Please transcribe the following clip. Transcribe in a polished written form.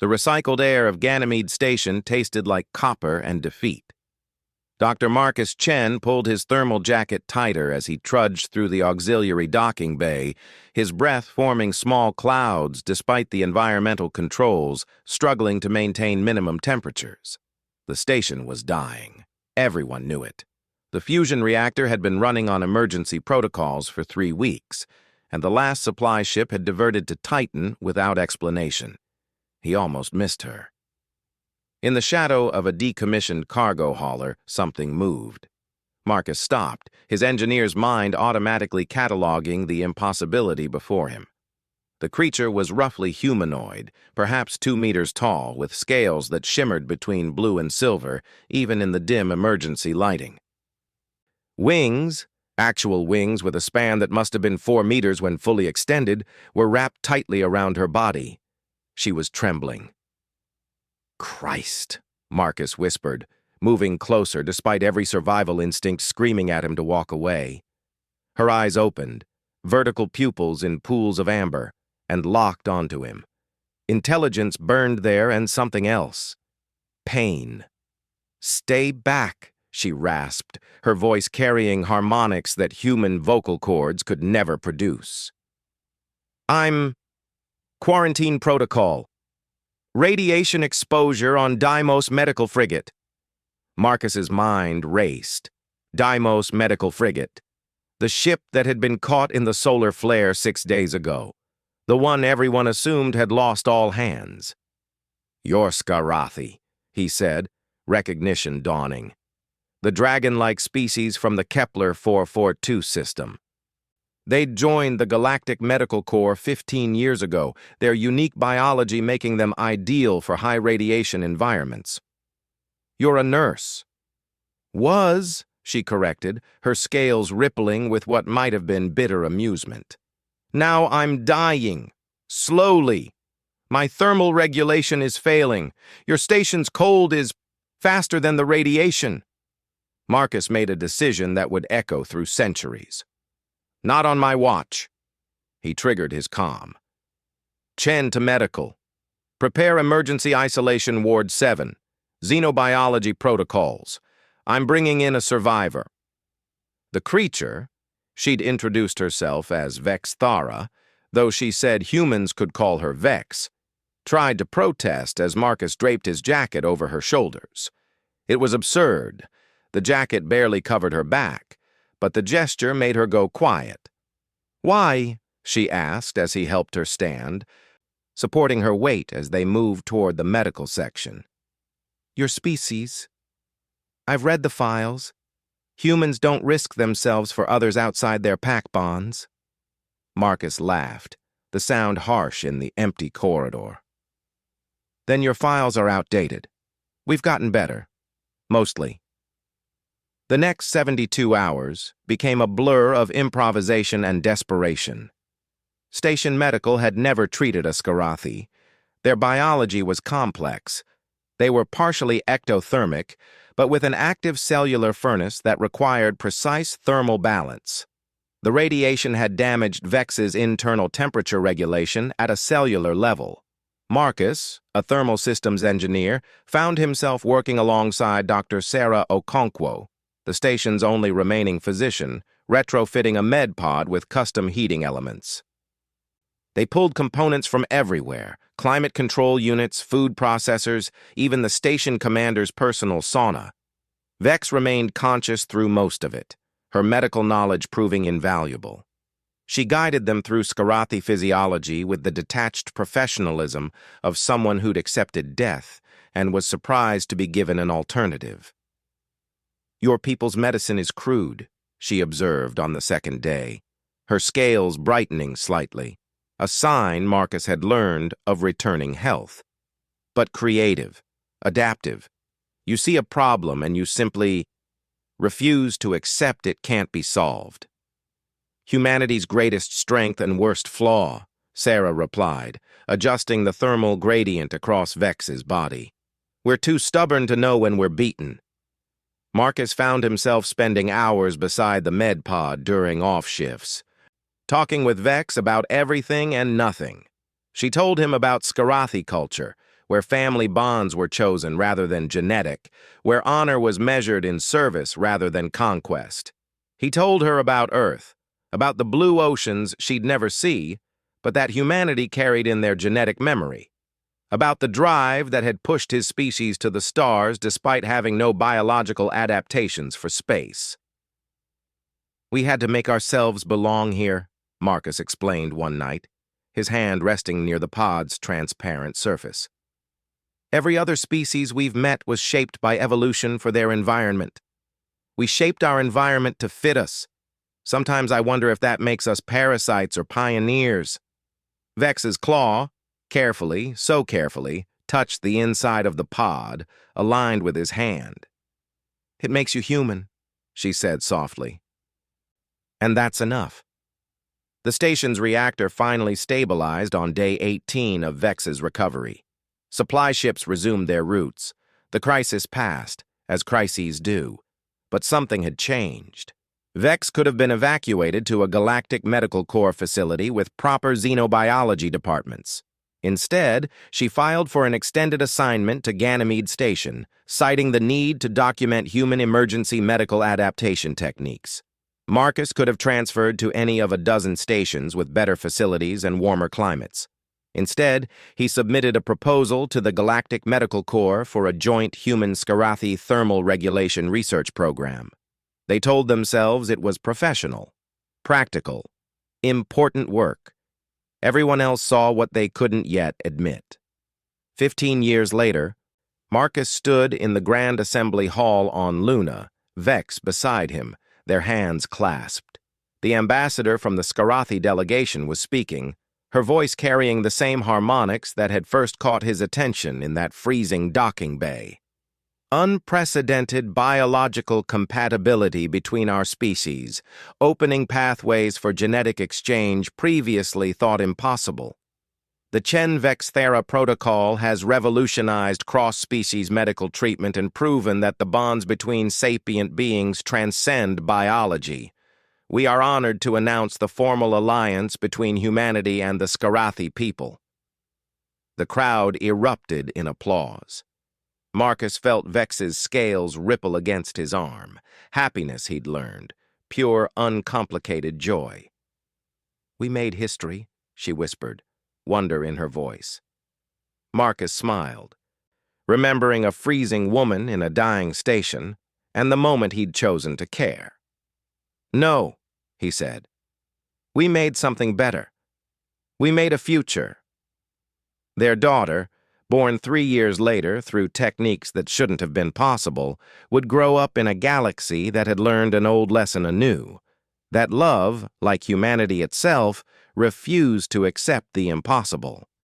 The recycled air of Ganymede Station tasted like copper and defeat. Dr. Marcus Chen pulled his thermal jacket tighter as he trudged through the auxiliary docking bay, his breath forming small clouds despite the environmental controls struggling to maintain minimum temperatures. The station was dying. Everyone knew it. The fusion reactor had been running on emergency protocols for 3 weeks, and the last supply ship had diverted to Titan without explanation. He almost missed her. In the shadow of a decommissioned cargo hauler, something moved. Marcus stopped, his engineer's mind automatically cataloging the impossibility before him. The creature was roughly humanoid, perhaps 2 meters tall, with scales that shimmered between blue and silver, even in the dim emergency lighting. Wings, actual wings with a span that must have been 4 meters when fully extended, were wrapped tightly around her body. She was trembling. "Christ," Marcus whispered, moving closer despite every survival instinct screaming at him to walk away. Her eyes opened, vertical pupils in pools of amber, and locked onto him. Intelligence burned there and something else. Pain. "Stay back," she rasped, her voice carrying harmonics that human vocal cords could never produce. "I'm... Quarantine protocol. Radiation exposure on Deimos medical frigate." Marcus's mind raced. Deimos medical frigate. The ship that had been caught in the solar flare 6 days ago. The one everyone assumed had lost all hands. "You're Skarathi," he said, recognition dawning. The dragon-like species from the Kepler 442 system. They'd joined the Galactic Medical Corps 15 years ago, their unique biology making them ideal for high-radiation environments. "You're a nurse." "Was," she corrected, her scales rippling with what might have been bitter amusement. "Now I'm dying. Slowly. My thermal regulation is failing. Your station's cold is faster than the radiation." Marcus made a decision that would echo through centuries. "Not on my watch." He triggered his comm. "Chen to medical. Prepare emergency isolation ward 7. Xenobiology protocols. I'm bringing in a survivor." The creature, she'd introduced herself as Vex Thara, though she said humans could call her Vex, tried to protest as Marcus draped his jacket over her shoulders. It was absurd. The jacket barely covered her back, but the gesture made her go quiet. "Why?" she asked as he helped her stand, supporting her weight as they moved toward the medical section. "Your species. I've read the files. Humans don't risk themselves for others outside their pack bonds." Marcus laughed, the sound harsh in the empty corridor. "Then your files are outdated. We've gotten better. Mostly." The next 72 hours became a blur of improvisation and desperation. Station Medical had never treated a Skarathi. Their biology was complex. They were partially ectothermic, but with an active cellular furnace that required precise thermal balance. The radiation had damaged Vex's internal temperature regulation at a cellular level. Marcus, a thermal systems engineer, found himself working alongside Dr. Sarah Okonkwo, the station's only remaining physician, retrofitting a med pod with custom heating elements. They pulled components from everywhere: climate control units, food processors, even the station commander's personal sauna. Vex remained conscious through most of it, her medical knowledge proving invaluable. She guided them through Skarathi physiology with the detached professionalism of someone who'd accepted death and was surprised to be given an alternative. "Your people's medicine is crude," she observed on the second day, her scales brightening slightly, a sign Marcus had learned of returning health. "But creative, adaptive. You see a problem and you simply refuse to accept it can't be solved." "Humanity's greatest strength and worst flaw," Sarah replied, adjusting the thermal gradient across Vex's body. "We're too stubborn to know when we're beaten." Marcus found himself spending hours beside the med pod during off shifts, talking with Vex about everything and nothing. She told him about Skarathi culture, where family bonds were chosen rather than genetic, where honor was measured in service rather than conquest. He told her about Earth, about the blue oceans she'd never see, but that humanity carried in their genetic memory, about the drive that had pushed his species to the stars despite having no biological adaptations for space. "We had to make ourselves belong here," Marcus explained one night, his hand resting near the pod's transparent surface. "Every other species we've met was shaped by evolution for their environment. We shaped our environment to fit us. Sometimes I wonder if that makes us parasites or pioneers." Vex's claw, carefully, so carefully, touched the inside of the pod, aligned with his hand. "It makes you human," she said softly. "And that's enough." The station's reactor finally stabilized on day 18 of Vex's recovery. Supply ships resumed their routes. The crisis passed, as crises do. But something had changed. Vex could have been evacuated to a Galactic Medical Corps facility with proper xenobiology departments. Instead, she filed for an extended assignment to Ganymede Station, citing the need to document human emergency medical adaptation techniques. Marcus could have transferred to any of a dozen stations with better facilities and warmer climates. Instead, he submitted a proposal to the Galactic Medical Corps for a joint human-Skarathi thermal regulation research program. They told themselves it was professional, practical, important work. Everyone else saw what they couldn't yet admit. 15 years later, Marcus stood in the Grand Assembly Hall on Luna, Vex beside him, their hands clasped. The ambassador from the Skarathi delegation was speaking, her voice carrying the same harmonics that had first caught his attention in that freezing docking bay. "Unprecedented biological compatibility between our species, opening pathways for genetic exchange previously thought impossible. The Chen-Vex-Thera protocol has revolutionized cross-species medical treatment and proven that the bonds between sapient beings transcend biology. We are honored to announce the formal alliance between humanity and the Skarathi people." The crowd erupted in applause. Marcus felt Vex's scales ripple against his arm. Happiness, he'd learned. Pure, uncomplicated joy. "We made history," she whispered, wonder in her voice. Marcus smiled, remembering a freezing woman in a dying station, and the moment he'd chosen to care. "No," he said. "We made something better. We made a future." Their daughter, born 3 years later through techniques that shouldn't have been possible, would grow up in a galaxy that had learned an old lesson anew, that love, like humanity itself, refused to accept the impossible.